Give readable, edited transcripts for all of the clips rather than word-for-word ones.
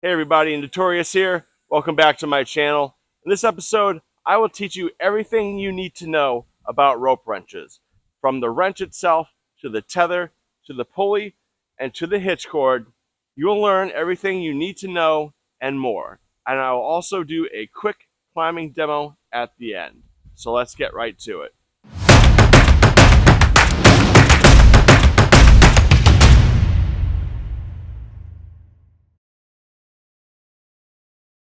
Hey everybody, Notorious here. Welcome back to my channel. In this episode, I will teach you everything you need to know about rope wrenches. From the wrench itself, to the tether, to the pulley, and to the hitch cord. You will learn everything you need to know and more. And I will also do a quick climbing demo at the end. So let's get right to it.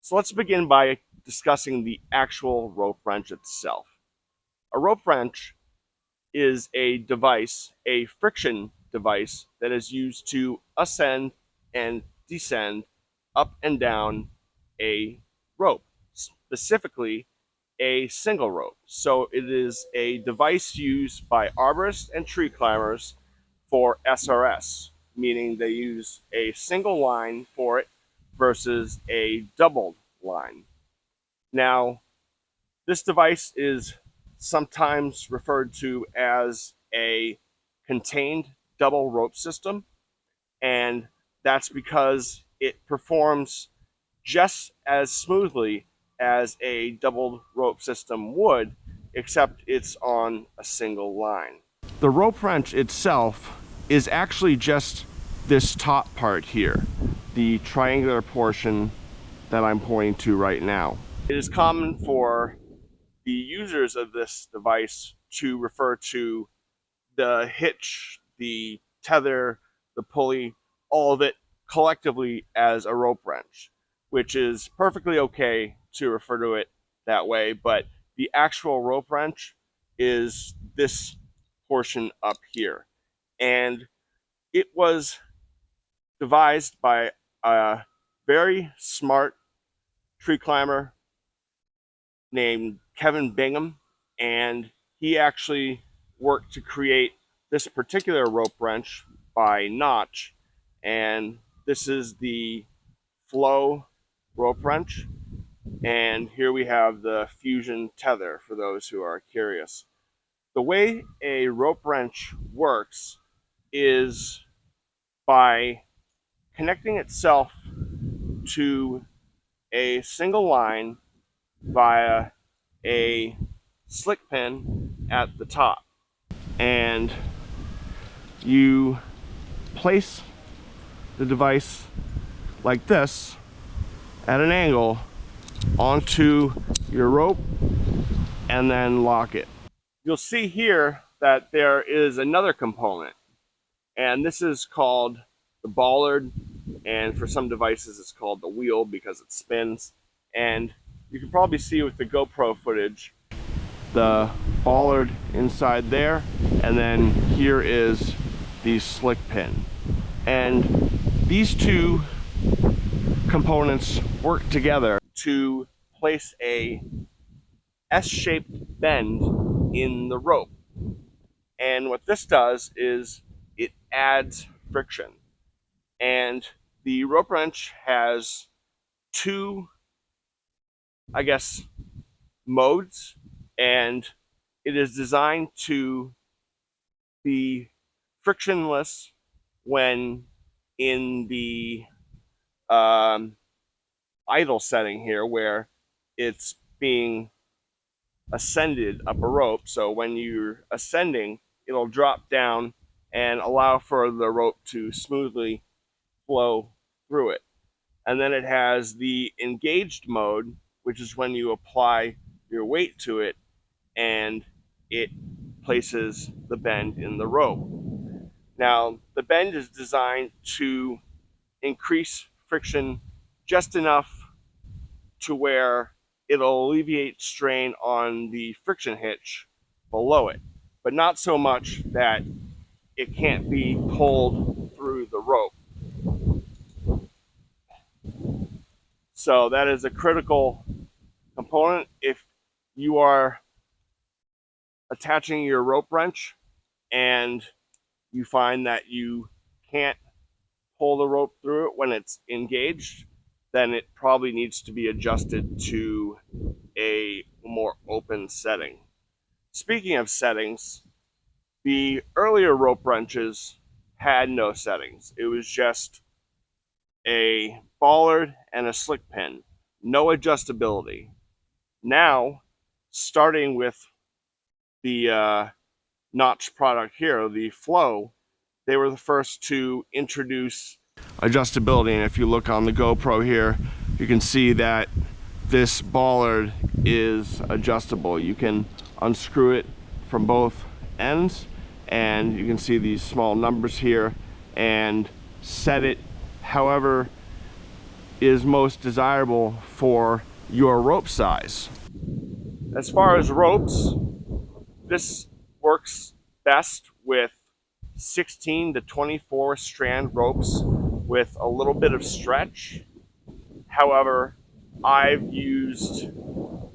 So let's begin by discussing the actual rope wrench itself. A rope wrench is a device, a friction device that is used to ascend and descend up and down a rope, specifically a single rope. So it is a device used by arborists and tree climbers for SRS, meaning they use a single line for it versus a doubled line. Now, this device is sometimes referred to as a contained double rope system, and that's because it performs just as smoothly as a double rope system would, except it's on a single line. The rope wrench itself is actually just this top part here, the triangular portion that I'm pointing to right now. It is common for the users of this device to refer to the hitch, the tether, the pulley, all of it collectively as a rope wrench, which is perfectly okay to refer to it that way, but the actual rope wrench is this portion up here. And it was devised by a very smart tree climber named Kevin Bingham, and he actually worked to create this particular rope wrench by notch, and this is the flow rope wrench, and here we have the fusion tether for those who are curious. The way a rope wrench works is by connecting itself to a single line via a slick pin at the top, and you place the device like this at an angle onto your rope and then lock it. You'll see here that there is another component, and this is called the bollard, and for some devices it's called the wheel because it spins. And you can probably see with the GoPro footage the bollard inside there, and then here is the slick pin. And these two components work together to place a S-shaped bend in the rope. And what this does is it adds friction. And the rope wrench has two, I guess, modes, and it is designed to be frictionless when in the idle setting here, where it's being ascended up a rope. So when you're ascending, it'll drop down and allow for the rope to smoothly flow through it. And then it has the engaged mode, which is when you apply your weight to it and it places the bend in the rope. Now, the bend is designed to increase friction just enough to where it'll alleviate strain on the friction hitch below it, but not so much that it can't be pulled through the rope. So that is a critical component. If you are attaching your rope wrench and you find that you can't pull the rope through it when it's engaged, then it probably needs to be adjusted to a more open setting. Speaking of settings, the earlier rope wrenches had no settings. It was just a bollard and a slick pin. No adjustability. Now, starting with the notch product here, the Flow, they were the first to introduce adjustability. And if you look on the GoPro here, you can see that this bollard is adjustable. You can unscrew it from both ends, and you can see these small numbers here, and set it however is most desirable for your rope size. As far as ropes, this works best with 16 to 24 strand ropes with a little bit of stretch. However, I've used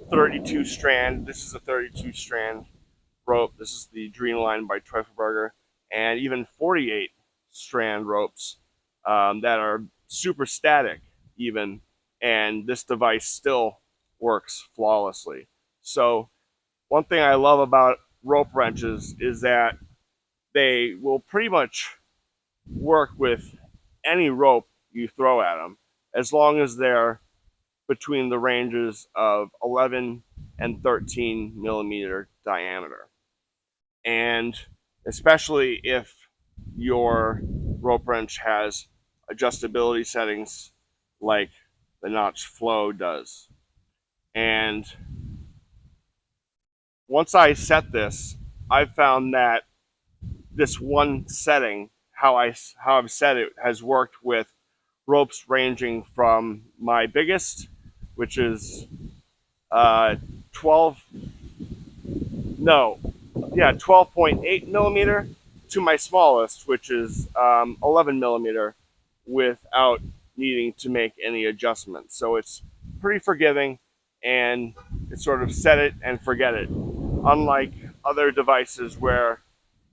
32 strand. This is a 32 strand rope. This is the Dreamline by Treufelberger, and even 48 strand ropes that are super static even, and this device still works flawlessly. So one thing I love about rope wrenches is that they will pretty much work with any rope you throw at them, as long as they're between the ranges of 11 and 13 millimeter diameter. And especially if your rope wrench has adjustability settings like the Notch Flow does. And once I set this, I found that this one setting, how I've set it, has worked with ropes ranging from my biggest, which is 12.8 millimeter, to my smallest, which is 11 millimeter, without needing to make any adjustments. So it's pretty forgiving, and it's sort of set it and forget it. Unlike other devices where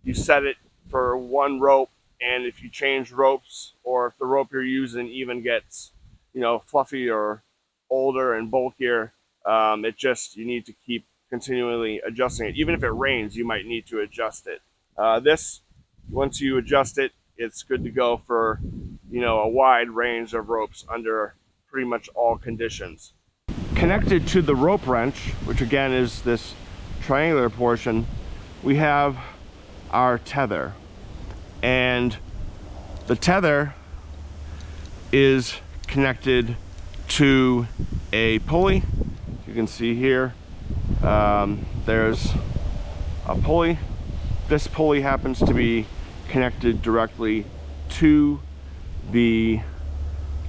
you set it for one rope, and if you change ropes, or if the rope you're using even gets, fluffy or older and bulkier, you need to keep continually adjusting it. Even if it rains, you might need to adjust it. This, once you adjust it, it's good to go for, a wide range of ropes under pretty much all conditions. Connected to the rope wrench, which again is this triangular portion, we have our tether. And the tether is connected to a pulley. You can see here, there's a pulley. This pulley happens to be connected directly to the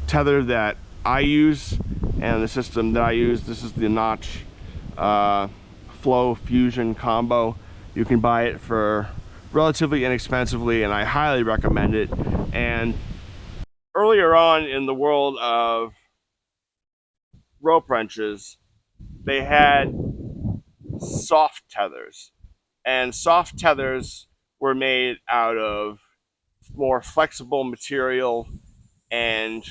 tether that I use and the system that I use. This is the Notch Flow Fusion combo. You can buy it for relatively inexpensively, and I highly recommend it. And earlier on in the world of rope wrenches, they had soft tethers, and soft tethers were made out of more flexible material, and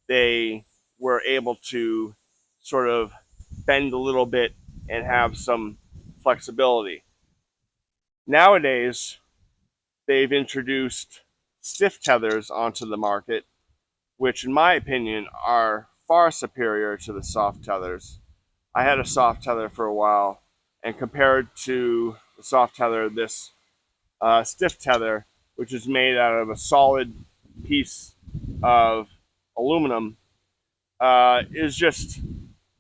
they were able to sort of bend a little bit and have some flexibility. Nowadays, they've introduced stiff tethers onto the market, which in my opinion are far superior to the soft tethers. I had a soft tether for a while, and compared to the soft tether, this stiff tether, which is made out of a solid piece of aluminum, is just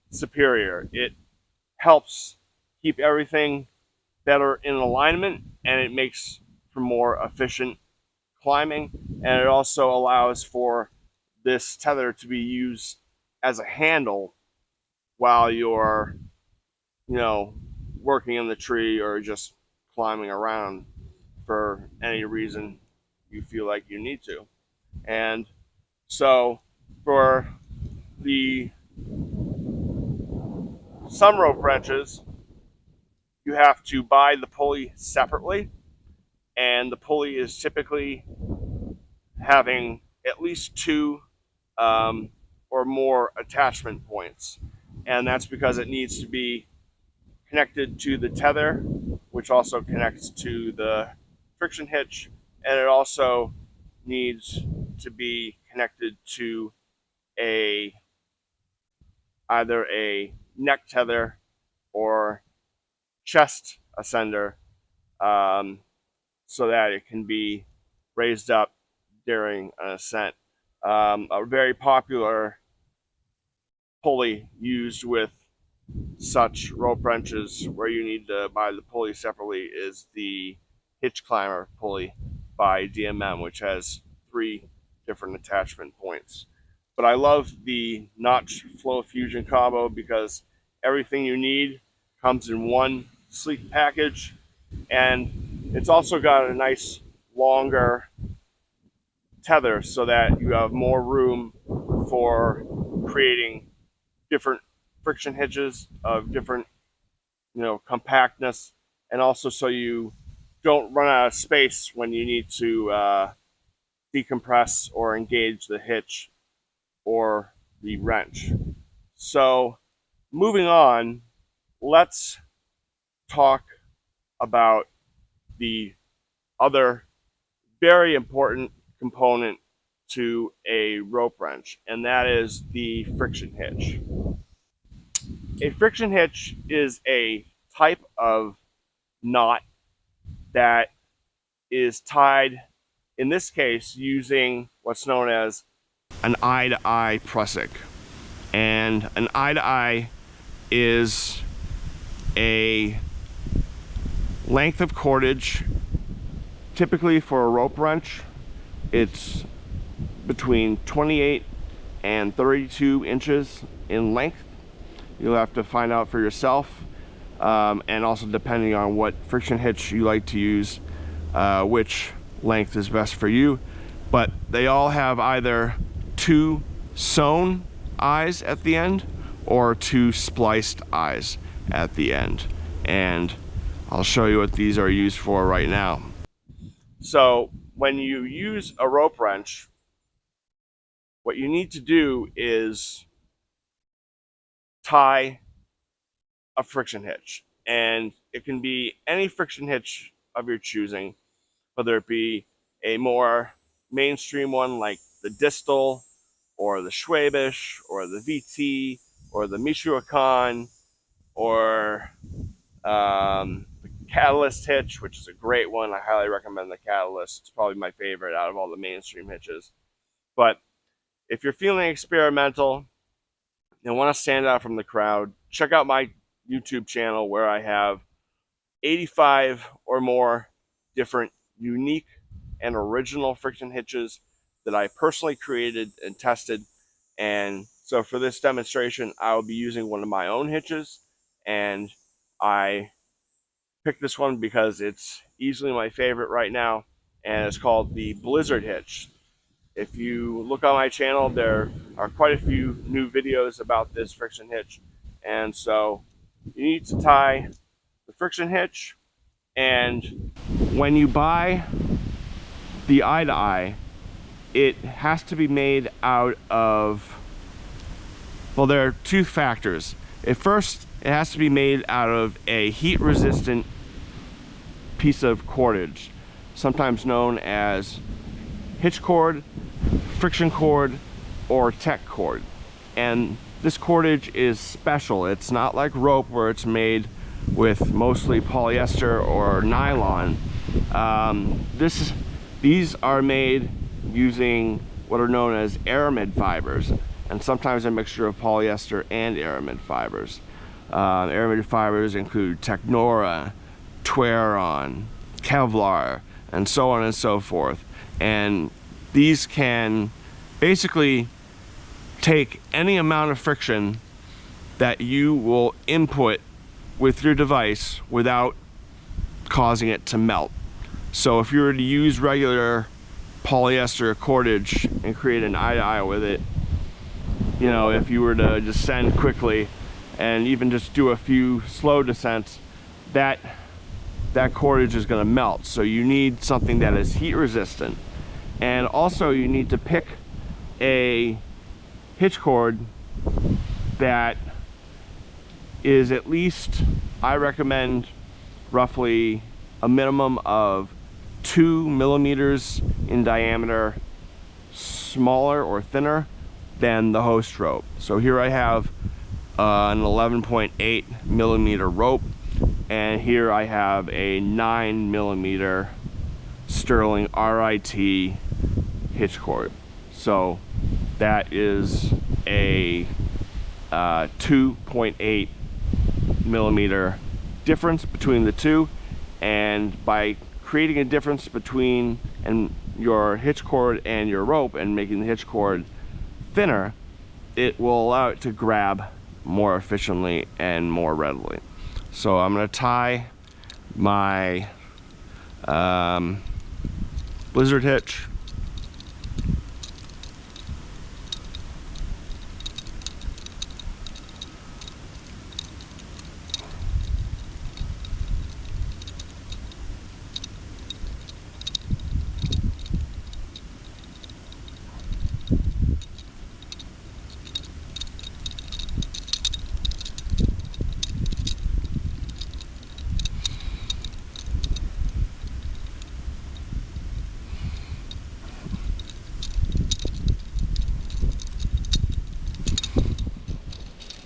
superior. It helps keep everything better in alignment, and it makes for more efficient climbing, and it also allows for this tether to be used as a handle while you're working in the tree or just climbing around for any reason you feel like you need to. And so for some rope wrenches, you have to buy the pulley separately, and the pulley is typically having at least two or more attachment points, and that's because it needs to be connected to the tether, which also connects to the friction hitch, and it also needs to be connected to either a neck tether or chest ascender, so that it can be raised up during an ascent. A very popular pulley used with such rope wrenches where you need to buy the pulley separately is the Hitch climber pulley by DMM, which has 3 different attachment points. But I love the notch flow fusion combo because everything you need comes in one sleek package, and it's also got a nice longer tether so that you have more room for creating different friction hitches of different, compactness, and also so you don't run out of space when you need to decompress or engage the hitch or the wrench. So, moving on, let's talk about the other very important component to a rope wrench, and that is the friction hitch. A friction hitch is a type of knot that is tied, in this case, using what's known as an eye-to-eye prusik. And an eye-to-eye is a length of cordage, typically for a rope wrench. It's between 28 and 32 inches in length. You'll have to find out for yourself, and also depending on what friction hitch you like to use, which length is best for you. But they all have either 2 sewn eyes at the end or 2 spliced eyes at the end, and I'll show you what these are used for right now. So when you use a rope wrench, what you need to do is tie a friction hitch, and it can be any friction hitch of your choosing, whether it be a more mainstream one like the distal or the Schwabisch or the VT or the Michoacan or the Catalyst hitch, which is a great one. I highly recommend the Catalyst. It's probably my favorite out of all the mainstream hitches. But if you're feeling experimental and want to stand out from the crowd, check out my YouTube channel where I have 85 or more different unique and original friction hitches that I personally created and tested. And so for this demonstration, I will be using one of my own hitches, and I picked this one because it's easily my favorite right now, and it's called the Blizzard hitch. If you look on my channel, there are quite a few new videos about this friction hitch. And so you need to tie the friction hitch, and when you buy the eye-to-eye, it has to be made out of, well, there are 2 factors. At first, it has to be made out of a heat-resistant piece of cordage, sometimes known as hitch cord, friction cord, or tech cord. And this cordage is special. It's not like rope where it's made with mostly polyester or nylon. These are made using what are known as aramid fibers, and sometimes a mixture of polyester and aramid fibers. Aramid fibers include Technora, Twaron, Kevlar, and so on and so forth. And these can basically take any amount of friction that you will input with your device without causing it to melt. So if you were to use regular polyester cordage and create an eye-to-eye with it, if you were to descend quickly and even just do a few slow descents, that cordage is going to melt. So you need something that is heat resistant. And also you need to pick a hitch cord that is at least, I recommend, roughly a minimum of 2 millimeters in diameter, smaller or thinner than the host rope. So here I have an 11.8 millimeter rope, and here I have a 9 millimeter Sterling RIT hitch cord. So that is a 2.8 millimeter difference between the two, and by creating a difference between your hitch cord and your rope and making the hitch cord thinner, it will allow it to grab more efficiently and more readily. So I'm going to tie my blizzard hitch.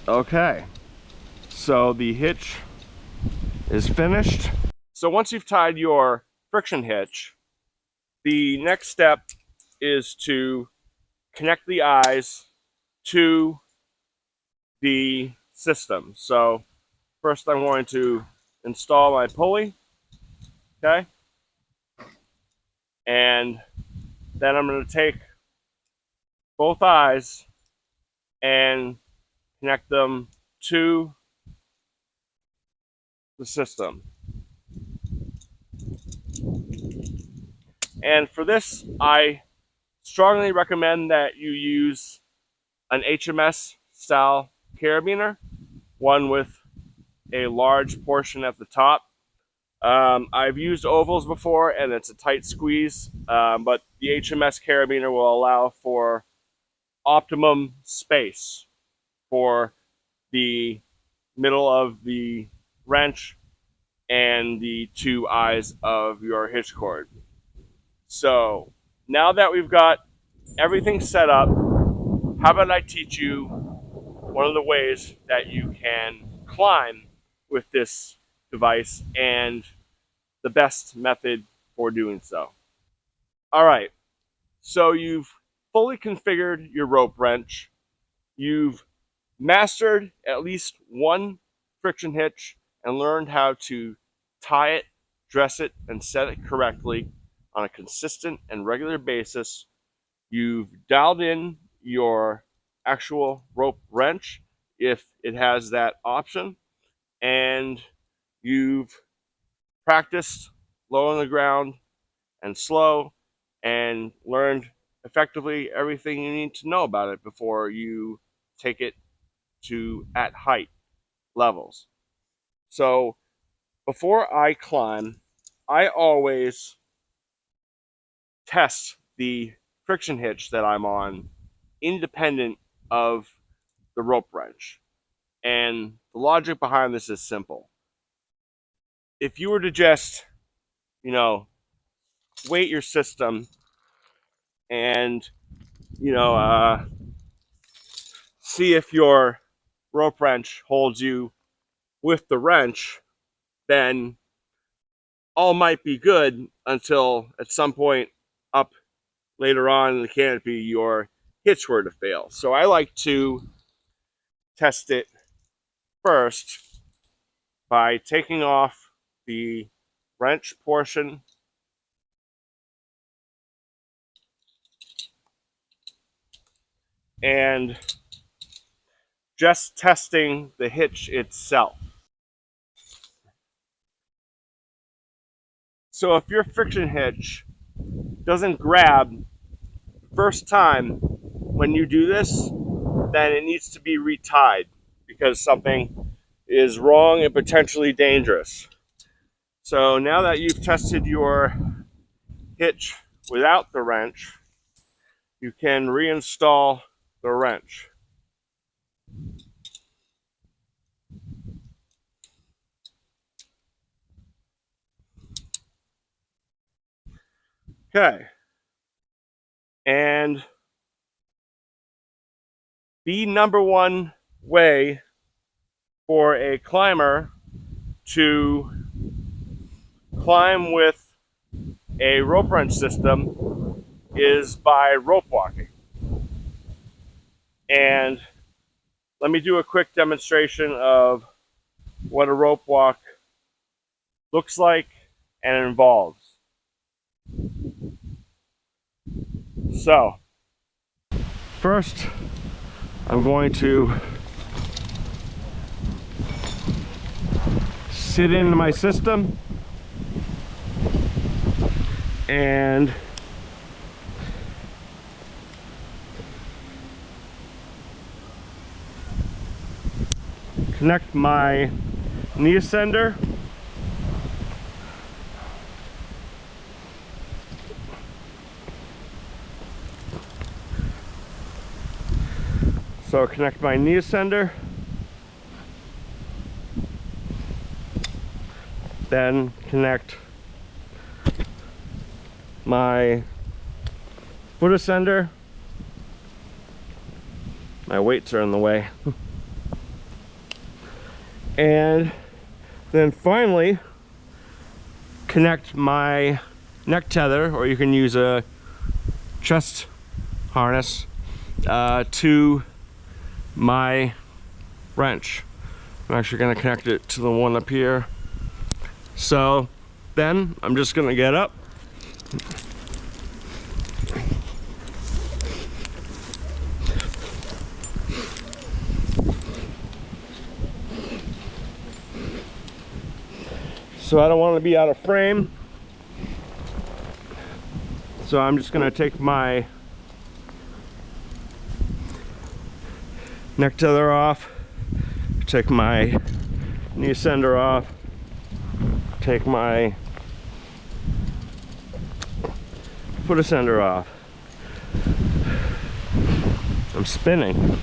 Okay, so the hitch is finished. So once you've tied your friction hitch, the next step is to connect the eyes to the system. So first I'm going to install my pulley, okay? And then I'm going to take both eyes and connect them to the system. And for this, I strongly recommend that you use an HMS style carabiner, one with a large portion at the top. I've used ovals before and it's a tight squeeze, but the HMS carabiner will allow for optimum space for the middle of the wrench and the two eyes of your hitch cord. So now that we've got everything set up, how about I teach you one of the ways that you can climb with this device and the best method for doing so. All right, so you've fully configured your rope wrench. You've mastered at least one friction hitch and learned how to tie it, dress it, and set it correctly on a consistent and regular basis. You've dialed in your actual rope wrench if it has that option, and you've practiced low on the ground and slow and learned effectively everything you need to know about it before you take it to at height levels. So before I climb, I always test the friction hitch that I'm on independent of the rope wrench. And the logic behind this is simple. If you were to just, you know, weight your system and, you know, see if your rope wrench holds you with the wrench, then all might be good until at some point up later on in the canopy your hitch were to fail. So I like to test it first by taking off the wrench portion and just testing the hitch itself. So if your friction hitch doesn't grab first time when you do this, then it needs to be retied because something is wrong and potentially dangerous. So now that you've tested your hitch without the wrench, you can reinstall the wrench. Okay. And the number one way for a climber to climb with a rope wrench system is by rope walking. And let me do a quick demonstration of what a rope walk looks like and involves. So, first, I'm going to sit into my system and connect my knee ascender connect my knee ascender, then connect my foot ascender. My weights are in the way. And then finally connect my neck tether, or you can use a chest harness, to my wrench. I'm actually going to connect it to the one up here. So then I'm just going to get up, so I don't want to be out of frame, so I'm just going to take my neck tether off, take my knee ascender off, take my foot ascender off. I'm spinning.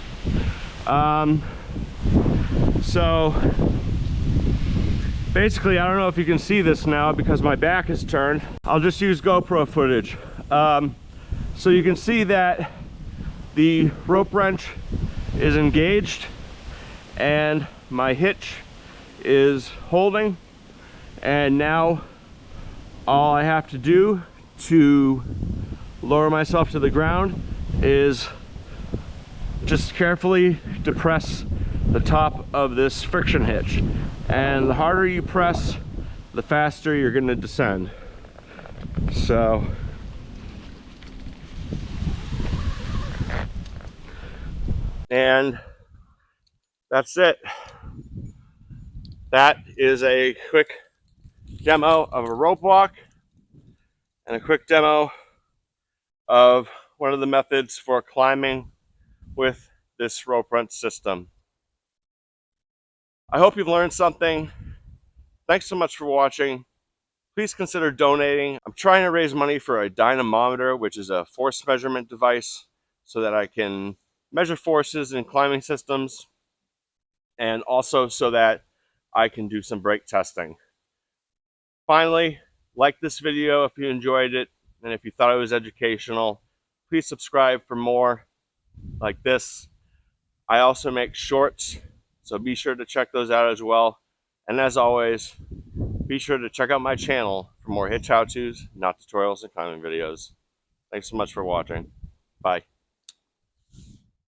So basically, I don't know if you can see this now because my back is turned. I'll just use GoPro footage. So you can see that the rope wrench is engaged and my hitch is holding, and now all I have to do to lower myself to the ground is just carefully depress the top of this friction hitch, and the harder you press, the faster you're going to descend. So and that's it. That is a quick demo of a rope walk and a quick demo of one of the methods for climbing with this rope wrench system. I hope you've learned something. Thanks so much for watching. Please consider donating. I'm trying to raise money for a dynamometer, which is a force measurement device, so that I can measure forces in climbing systems, and also so that I can do some brake testing. Finally, like this video if you enjoyed it, and if you thought it was educational, please subscribe for more like this. I also make shorts, so be sure to check those out as well. And as always, be sure to check out my channel for more hitch how-tos, not tutorials, and climbing videos. Thanks so much for watching. Bye.